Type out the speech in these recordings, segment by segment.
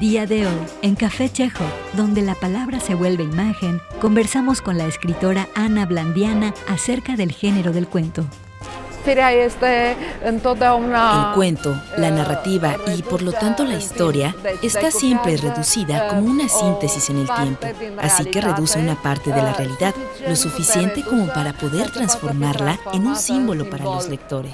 Día de hoy, en Café Chekhov, donde la palabra se vuelve imagen, conversamos con la escritora Ana Blandiana acerca del género del cuento. El cuento, la narrativa y por lo tanto la historia está siempre reducida como una síntesis en el tiempo, así que reduce una parte de la realidad, lo suficiente como para poder transformarla en un símbolo para los lectores.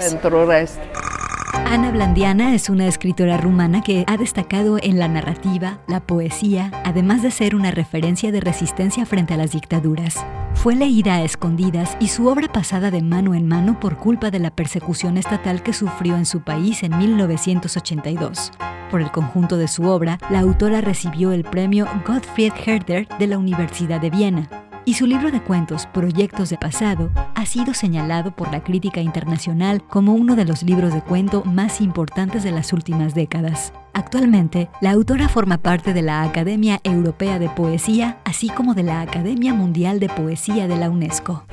Ana Blandiana es una escritora rumana que ha destacado en la narrativa, la poesía, además de ser una referencia de resistencia frente a las dictaduras. Fue leída a escondidas y su obra pasada de mano en mano por culpa de la persecución estatal que sufrió en su país en 1982. Por el conjunto de su obra, la autora recibió el premio Gottfried Herder de la Universidad de Viena. Y su libro de cuentos, Proyectos de Pasado, ha sido señalado por la crítica internacional como uno de los libros de cuento más importantes de las últimas décadas. Actualmente, la autora forma parte de la Academia Europea de Poesía, así como de la Academia Mundial de Poesía de la UNESCO.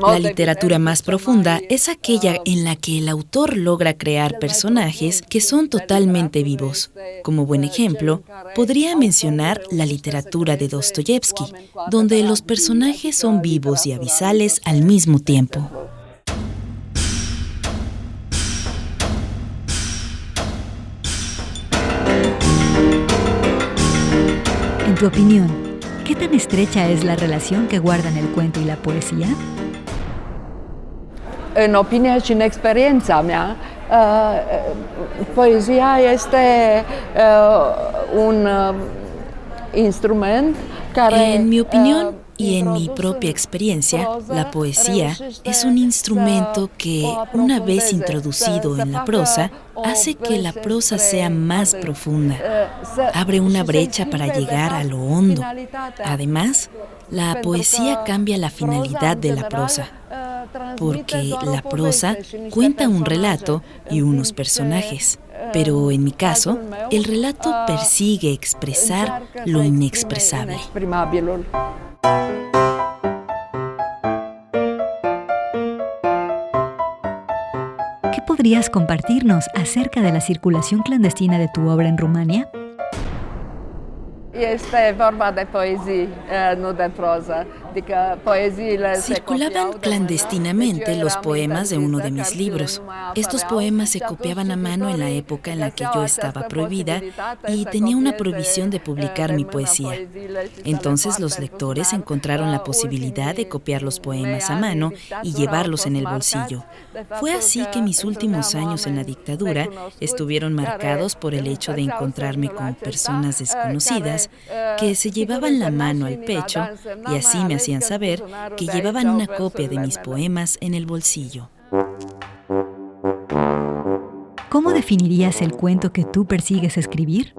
La literatura más profunda es aquella en la que el autor logra crear personajes que son totalmente vivos. Como buen ejemplo, podría mencionar la literatura de Dostoyevski, donde los personajes son vivos y abisales al mismo tiempo. En tu opinión, ¿qué tan estrecha es la relación que guardan el cuento y la poesía? En opinia și în experiența mea, poezia este un instrument care... En mi opinión y en mi propia experiencia, la poesía es un instrumento que, una vez introducido en la prosa, hace que la prosa sea más profunda. Abre una brecha para llegar a lo hondo. Además, la poesía cambia la finalidad de la prosa, porque la prosa cuenta un relato y unos personajes. Pero en mi caso, el relato persigue expresar lo inexpresable. ¿Qué podrías compartirnos acerca de la circulación clandestina de tu obra en Rumania? Este vorba de poezii, nu de proză. Circulaban clandestinamente los poemas de uno de mis libros. Estos poemas se copiaban a mano en la época en la que yo estaba prohibida y tenía una prohibición de publicar mi poesía. Entonces los lectores encontraron la posibilidad de copiar los poemas a mano y llevarlos en el bolsillo. Fue así que mis últimos años en la dictadura estuvieron marcados por el hecho de encontrarme con personas desconocidas que se llevaban la mano al pecho y así me hacían saber que llevaban una copia de mis poemas en el bolsillo. ¿Cómo definirías el cuento que tú persigues escribir?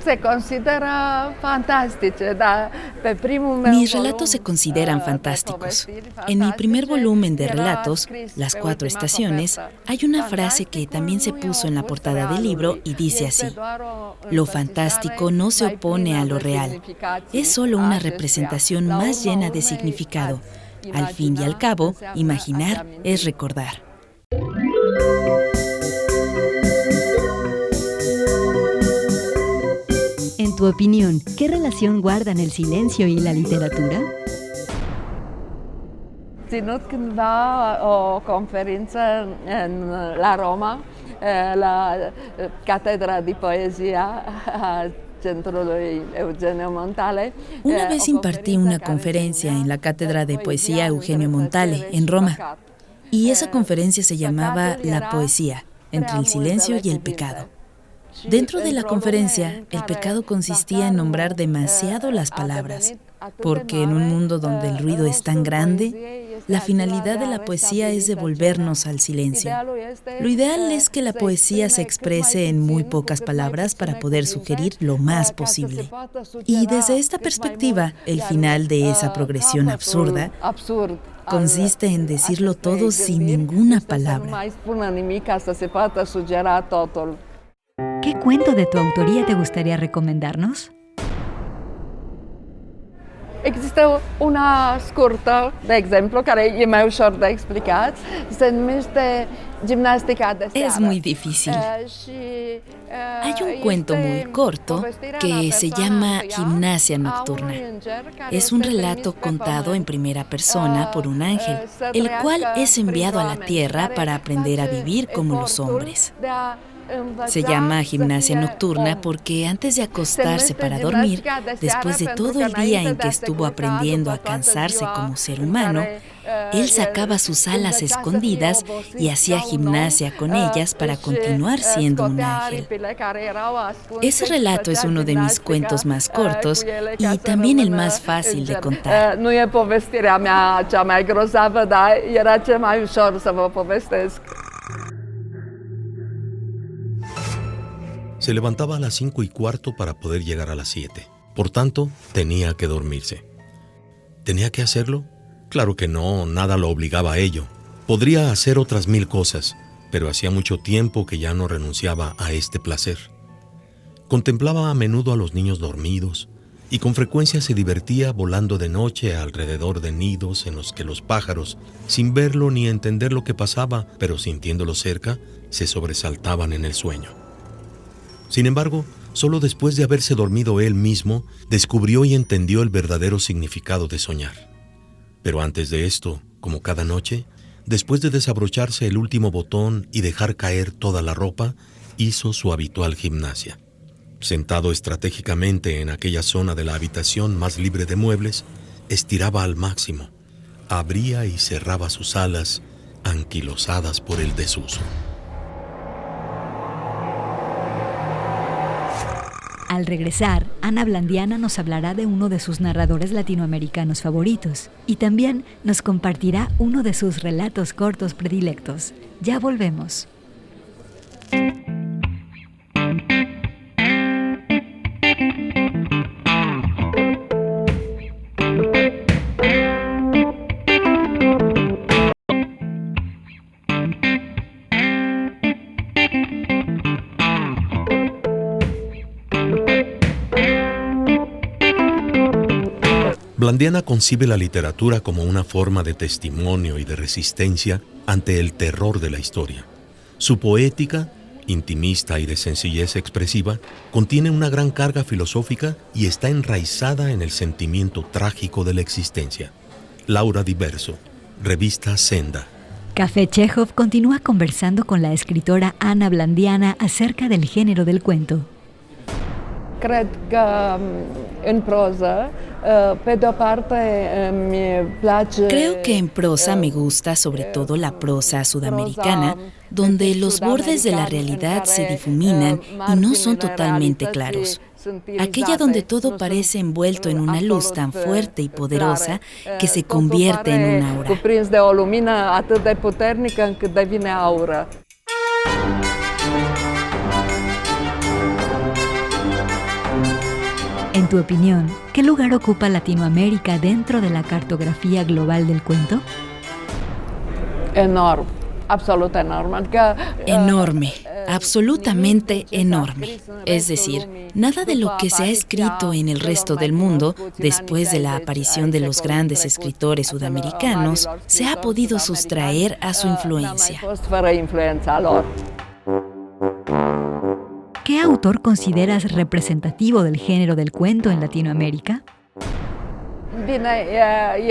Se considera fantastice, dar pe primul meu Mis relatos se consideran fantásticos. En mi primer volumen de relatos, Las Cuatro Estaciones, hay una frase que también se puso en la portada del libro y dice así: lo fantástico no se opone a lo real, es solo una representación más llena de significado. Al fin y al cabo, imaginar es recordar. En tu opinión, ¿qué relación guardan el silencio y la literatura? Ținut cândva o conferință la Roma, la Catedra di Poesia a Centrului Eugenio Montale. Una vez impartí una conferencia en la Cátedra de Poesía Eugenio Montale, en Roma, y esa conferencia se llamaba La poesía, entre el silencio y el pecado. Dentro de la conferencia, el pecado consistía en nombrar demasiado las palabras, porque en un mundo donde el ruido es tan grande, la finalidad de la poesía es devolvernos al silencio. Lo ideal es que la poesía se exprese en muy pocas palabras para poder sugerir lo más posible. Y desde esta perspectiva, el final de esa progresión absurda consiste en decirlo todo sin ninguna palabra. ¿Qué cuento de tu autoría te gustaría recomendarnos? Este una scurtă, de exemplu, care e mai ușor de explicat, se numește gimnastica de seară. Es muy difícil. Hay un cuento muy corto que se llama Gimnasia Nocturna. Es un relato contado en primera persona por un ángel, el cual es enviado a la tierra para aprender a vivir como los hombres. Se llama gimnasia nocturna porque antes de acostarse para dormir, después de todo el día en que estuvo aprendiendo a cansarse como ser humano, él sacaba sus alas escondidas y hacía gimnasia con ellas para continuar siendo un ángel. Ese relato es uno de mis cuentos más cortos y también el más fácil de contar. Nu e povestirea mea cea mai grozavă, dar era cel mai ușor să vă povestesc. Se levantaba a las 5:15 para poder llegar a las 7. Por tanto, tenía que dormirse. ¿Tenía que hacerlo? Claro que no, nada lo obligaba a ello. Podría hacer otras 1000 cosas, pero hacía mucho tiempo que ya no renunciaba a este placer. Contemplaba a menudo a los niños dormidos y con frecuencia se divertía volando de noche alrededor de nidos en los que los pájaros, sin verlo ni entender lo que pasaba, pero sintiéndolo cerca, se sobresaltaban en el sueño. Sin embargo, solo después de haberse dormido él mismo, descubrió y entendió el verdadero significado de soñar. Pero antes de esto, como cada noche, después de desabrocharse el último botón y dejar caer toda la ropa, hizo su habitual gimnasia. Sentado estratégicamente en aquella zona de la habitación más libre de muebles, estiraba al máximo, abría y cerraba sus alas, anquilosadas por el desuso. Al regresar, Ana Blandiana nos hablará de uno de sus narradores latinoamericanos favoritos y también nos compartirá uno de sus relatos cortos predilectos. Ya volvemos. Blandiana concibe la literatura como una forma de testimonio y de resistencia ante el terror de la historia. Su poética, intimista y de sencillez expresiva, contiene una gran carga filosófica y está enraizada en el sentimiento trágico de la existencia. Laura Di Verso, revista Senda. Café Chekhov continúa conversando con la escritora Ana Blandiana acerca del género del cuento. Cred că în proză, pe de o parte, mi place... Creo que en prosa me gusta sobre todo la prosa sudamericana, donde los bordes de la realidad se difuminan y no son totalmente claros. Aquella donde todo parece envuelto en una luz tan fuerte y poderosa que se convierte en un aura. Cuprins de o lumină atât de puternică încât devine aură. En tu opinión, ¿qué lugar ocupa Latinoamérica dentro de la cartografía global del cuento? Enorm, absolut enorm. Adică, Enorme, absolutamente enorme. Es decir, nada de lo que se ha escrito en el resto del mundo, después de la aparición de los grandes escritores sudamericanos, se ha podido sustraer a su influencia. ¿Qué autor consideras representativo del género del cuento en Latinoamérica? Bine,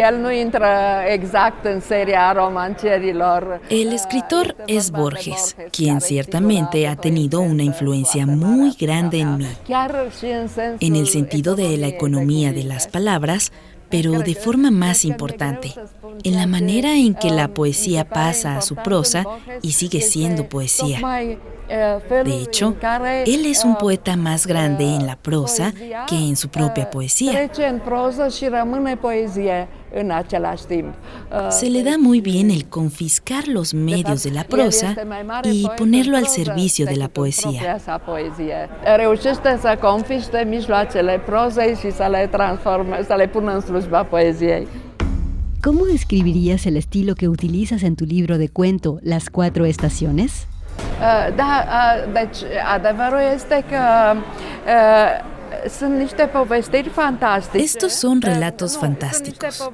el nu intră exact în seria romancerilor. El escritor es Borges, quien ciertamente ha tenido una influencia muy grande en mí, en el sentido de la economía de las palabras, pero de forma más importante, en la manera en que la poesía pasa a su prosa y sigue siendo poesía. De hecho, él es un poeta más grande en la prosa que en su propia poesía. Se le da muy bien el confiscar los medios de la prosa y ponerlo al servicio de la poesía. Reușește să confiște mijloacele prozei și să le transforme, să le pună în slujba poeziei. ¿Cómo describirías el estilo que utilizas en tu libro de cuento Las Cuatro Estaciones? Da, deci adevărul este că Estos son relatos fantásticos.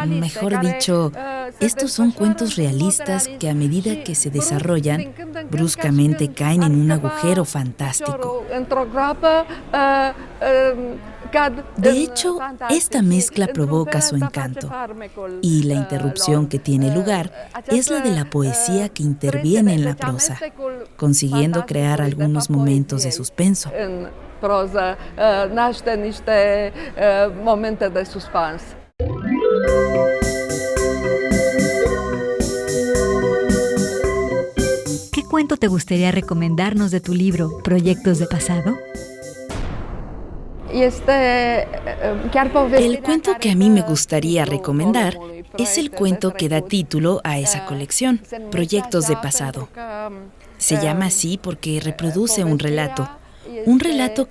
Mejor dicho, estos son cuentos realistas que a medida que se desarrollan, bruscamente caen en un agujero fantástico. De hecho, esta mezcla provoca su encanto, y la interrupción que tiene lugar es la de la poesía que interviene en la prosa, consiguiendo crear algunos momentos de suspenso. Proza naște niște momente de suspans. ¿Qué cuento te gustaría recomendarnos de tu libro Proyectos de Pasado? El cuento que a mí me gustaría recomendar es el cuento que da título a esa colección, Proyectos de Pasado. Se llama así porque reproduce un relato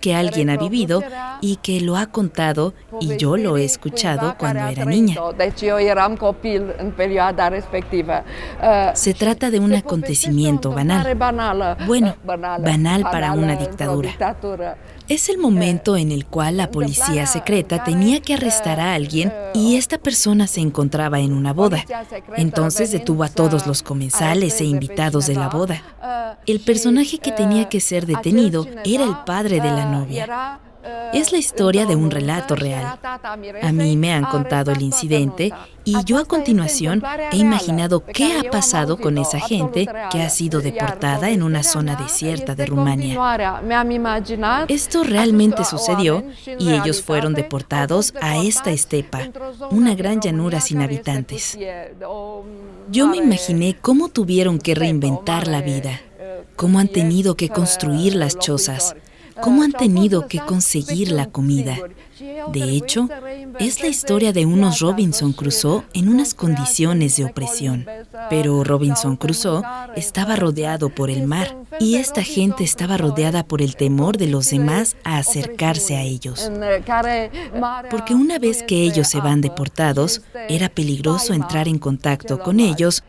que alguien ha vivido y que lo ha contado, y yo lo he escuchado cuando era niña. Se trata de un acontecimiento banal. Bueno, banal para una dictadura. Es el momento en el cual la policía secreta tenía que arrestar a alguien y esta persona se encontraba en una boda. Entonces detuvo a todos los comensales e invitados de la boda. El personaje que tenía que ser detenido era el padre de la novia. Es la historia de un relato real. A mí me han contado el incidente y yo a continuación he imaginado qué ha pasado con esa gente que ha sido deportada en una zona desierta de Rumania. Esto realmente sucedió y ellos fueron deportados a esta estepa, una gran llanura sin habitantes. Yo me imaginé cómo tuvieron que reinventar la vida, cómo han tenido que construir las chozas, cómo han tenido que conseguir la comida. De hecho, es la historia de unos Robinson Crusoe en unas condiciones de opresión. Pero Robinson Crusoe estaba rodeado por el mar y esta gente estaba rodeada por el temor de los demás a acercarse a ellos. Porque una vez que ellos se van deportados, era peligroso entrar en contacto con ellos,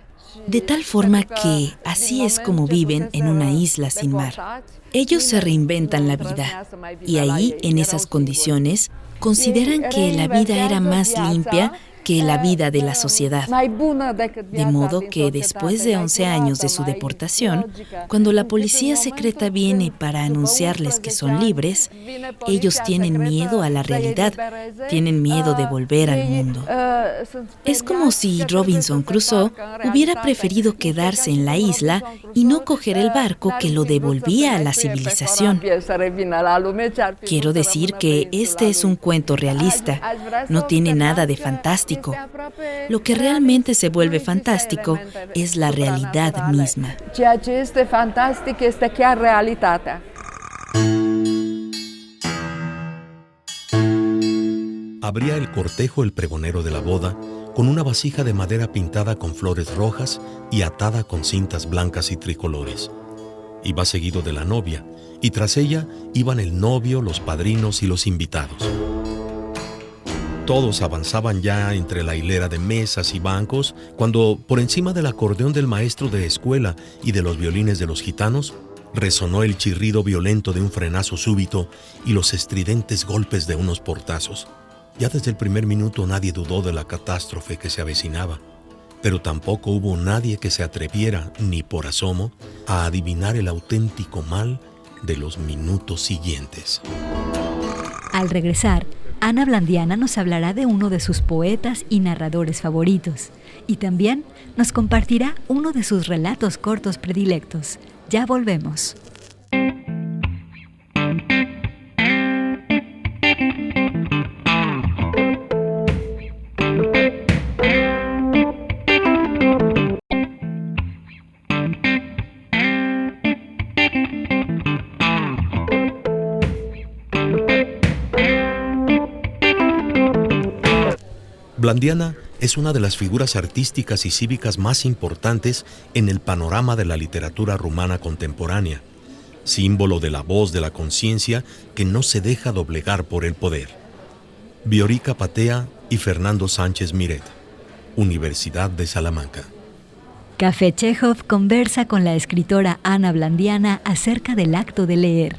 de tal forma que así es como viven en una isla sin mar. Ellos se reinventan la vida y ahí, en esas condiciones, consideran que la vida era más limpia que la vida de la sociedad. De modo que después de 11 años de su deportación, cuando la policía secreta viene para anunciarles que son libres, ellos tienen miedo a la realidad, tienen miedo de volver al mundo. Es como si Robinson Crusoe hubiera preferido quedarse en la isla y no coger el barco que lo devolvía a la civilización. Quiero decir que este es un cuento realista, no tiene nada de fantástico. Lo que realmente se vuelve fantástico es la realidad misma. Abría el cortejo el pregonero de la boda con una vasija de madera pintada con flores rojas y atada con cintas blancas y tricolores. Iba seguido de la novia, y tras ella iban el novio, los padrinos y los invitados. Todos avanzaban ya entre la hilera de mesas y bancos cuando, por encima del acordeón del maestro de escuela y de los violines de los gitanos, resonó el chirrido violento de un frenazo súbito y los estridentes golpes de unos portazos. Ya desde el primer minuto nadie dudó de la catástrofe que se avecinaba, pero tampoco hubo nadie que se atreviera, ni por asomo, a adivinar el auténtico mal de los minutos siguientes. Al regresar, Ana Blandiana nos hablará de uno de sus poetas y narradores favoritos y también nos compartirá uno de sus relatos cortos predilectos. Ya volvemos. Blandiana es una de las figuras artísticas y cívicas más importantes en el panorama de la literatura rumana contemporánea, símbolo de la voz de la conciencia que no se deja doblegar por el poder. Viorica Patea y Fernando Sánchez Miret, Universidad de Salamanca. Café Chekhov conversa con la escritora Ana Blandiana acerca del acto de leer.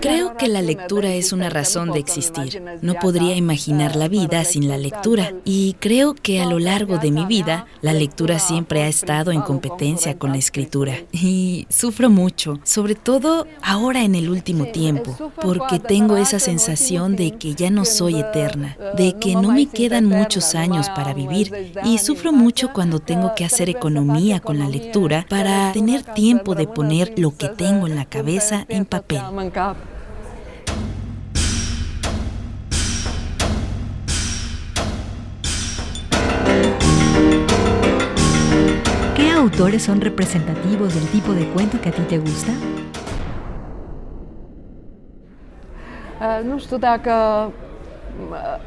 Creo que la lectura es una razón de existir. No podría imaginar la vida sin la lectura. Y creo que a lo largo de mi vida, la lectura siempre ha estado en competencia con la escritura. Y sufro mucho, sobre todo ahora en el último tiempo, porque tengo esa sensación de que ya no soy eterna, de que no me quedan muchos años para vivir. Y sufro mucho cuando tengo que hacer economía con la lectura para tener tiempo de poner lo que tengo en la cabeza en papel. ¿Qué autores son representativos del tipo de cuento que a ti te gusta? Nu știu dacă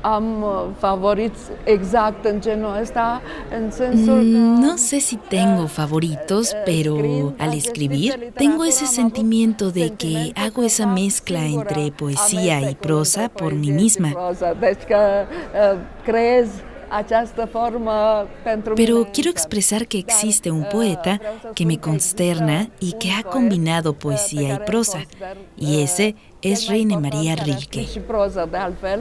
am favoriți exact în genul ăsta, în sensul că... No sé si tengo favoritos, pero al escribir tengo ese sentimiento de que hago esa mezcla entre poesía y prosa por mí misma. Deci că creez această formă pentru mine. Pero quiero expresar que existe un poeta que me consterna y que ha combinado poesía y prosa, y ese es Rainer Maria Rilke. Și proză, de altfel,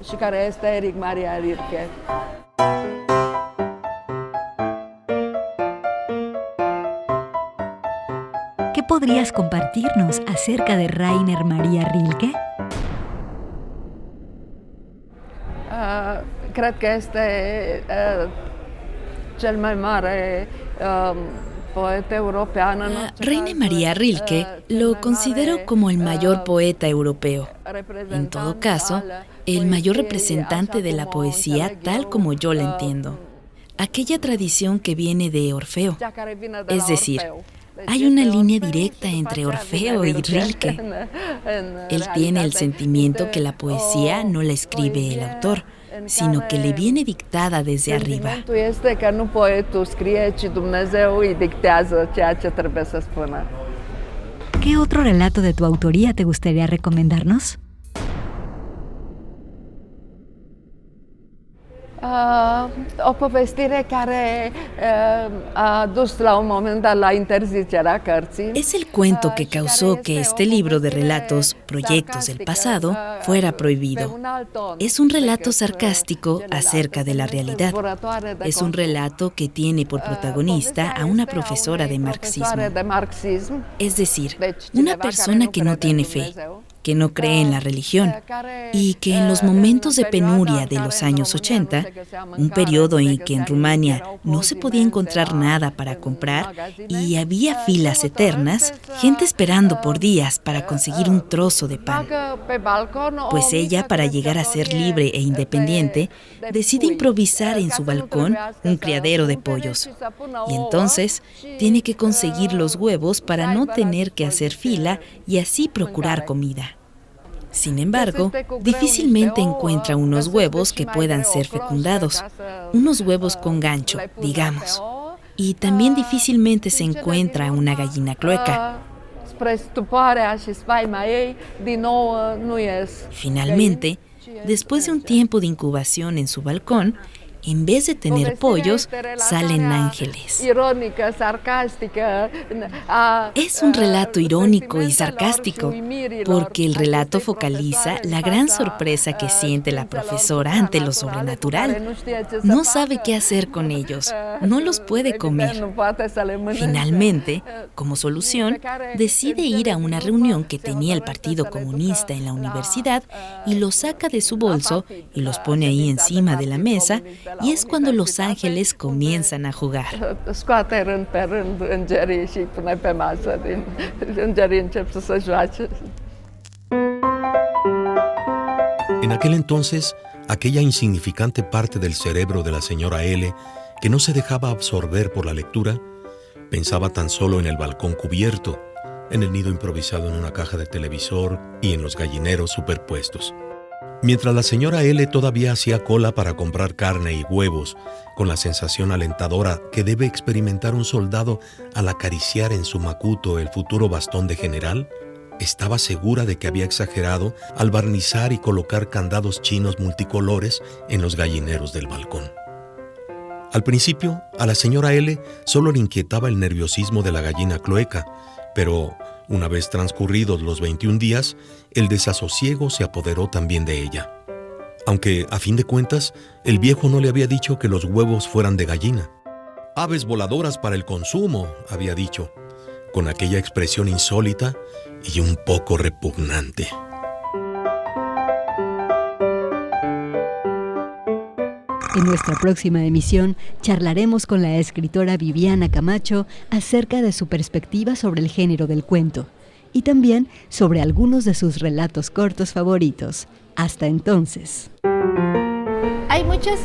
și care este Erich Maria Rilke. ¿Qué podrías compartirnos acerca de Rainer Maria Rilke? Cred că este cel mai mare poeta european. Rainer Maria Rilke lo considero como el mayor poeta europeo. En todo caso, el mayor representante de la poesía tal como yo la entiendo. Aquella tradición que viene de Orfeo. Es decir, hay una línea directa entre Orfeo y Rilke. Él tiene el sentimiento que la poesía no la escribe el autor, sino que le viene dictada desde arriba. Sentimentul este că nu poetul scrie, ci Dumnezeu îi dictează ceea ce trebuie să spună. ¿Qué otro relato de tu autoría te gustaría recomendarnos? O povestire care a dus la un moment dat la interzicerea cărții. Es el cuento que causó que este libro de relatos, Proyectos del Pasado, fuera prohibido. Es un relato sarcástico acerca de la realidad. Es un relato que tiene por protagonista a una profesora de marxismo. Es decir, una persona que no tiene fe, que no cree en la religión y que en los momentos de penuria de los años 80, un periodo en que en Rumania no se podía encontrar nada para comprar y había filas eternas, gente esperando por días para conseguir un trozo de pan. Pues ella, para llegar a ser libre e independiente, decide improvisar en su balcón un criadero de pollos. Y entonces tiene que conseguir los huevos para no tener que hacer fila y así procurar comida. Sin embargo, difícilmente encuentra unos huevos que puedan ser fecundados, unos huevos con gancho, digamos. Y también difícilmente se encuentra una gallina clueca. Finalmente, después de un tiempo de incubación en su balcón, en vez de tener pollos, salen ángeles. Es un relato irónico y sarcástico, porque el relato focaliza la gran sorpresa que siente la profesora ante lo sobrenatural. No sabe qué hacer con ellos, no los puede comer. Finalmente, como solución, decide ir a una reunión que tenía el Partido Comunista en la universidad y los saca de su bolso y los pone ahí encima de la mesa. Y es cuando los ángeles comienzan a jugar. En aquel entonces, aquella insignificante parte del cerebro de la señora L, que no se dejaba absorber por la lectura, pensaba tan solo en el balcón cubierto, en el nido improvisado en una caja de televisor y en los gallineros superpuestos. Mientras la señora L todavía hacía cola para comprar carne y huevos, con la sensación alentadora que debe experimentar un soldado al acariciar en su macuto el futuro bastón de general, estaba segura de que había exagerado al barnizar y colocar candados chinos multicolores en los gallineros del balcón. Al principio, a la señora L solo le inquietaba el nerviosismo de la gallina cloaca, pero Una vez transcurridos los 21 días, el desasosiego se apoderó también de ella. Aunque, a fin de cuentas, el viejo no le había dicho que los huevos fueran de gallina. «Aves voladoras para el consumo», había dicho, con aquella expresión insólita y un poco repugnante. En nuestra próxima emisión charlaremos con la escritora Viviana Camacho acerca de su perspectiva sobre el género del cuento y también sobre algunos de sus relatos cortos favoritos. Hasta entonces. Hay muchas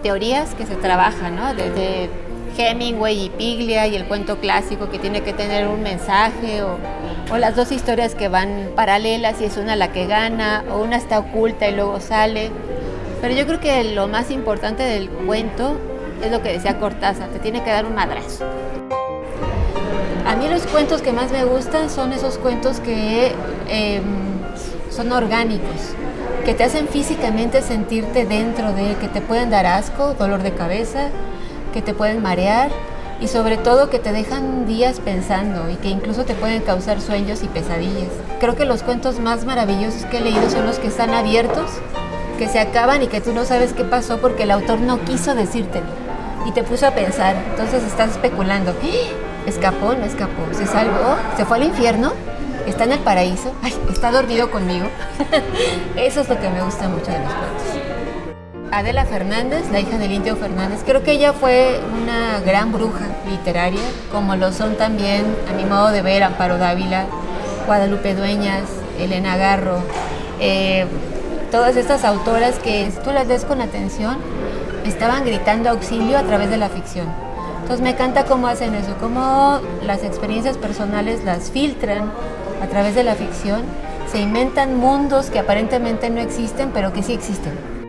teorías que se trabajan, ¿no? Desde Hemingway y Piglia y el cuento clásico que tiene que tener un mensaje o las dos historias que van paralelas y es una la que gana o una está oculta y luego sale. Pero yo creo que lo más importante del cuento es lo que decía Cortázar, te tiene que dar un madrazo. A mí los cuentos que más me gustan son esos cuentos que son orgánicos, que te hacen físicamente sentirte dentro de, que te pueden dar asco, dolor de cabeza, que te pueden marear y sobre todo que te dejan días pensando y que incluso te pueden causar sueños y pesadillas. Creo que los cuentos más maravillosos que he leído son los que están abiertos, que se acaban y que tú no sabes qué pasó porque el autor no quiso decírtelo y te puso a pensar, entonces estás especulando, ¿escapó? ¿No escapó? ¿Se salvó? ¿Se fue al infierno? ¿Está en el paraíso? ¡Ay! ¿Está dormido conmigo? Eso es lo que me gusta mucho de los cuentos. Adela Fernández, la hija del Indio Fernández, creo que ella fue una gran bruja literaria, como lo son también, a mi modo de ver, Amparo Dávila, Guadalupe Dueñas, Elena Garro, todas estas autoras que si tú las ves con atención, estaban gritando auxilio a través de la ficción. Entonces me encanta cómo hacen eso, cómo las experiencias personales las filtran a través de la ficción, se inventan mundos que aparentemente no existen, pero que sí existen.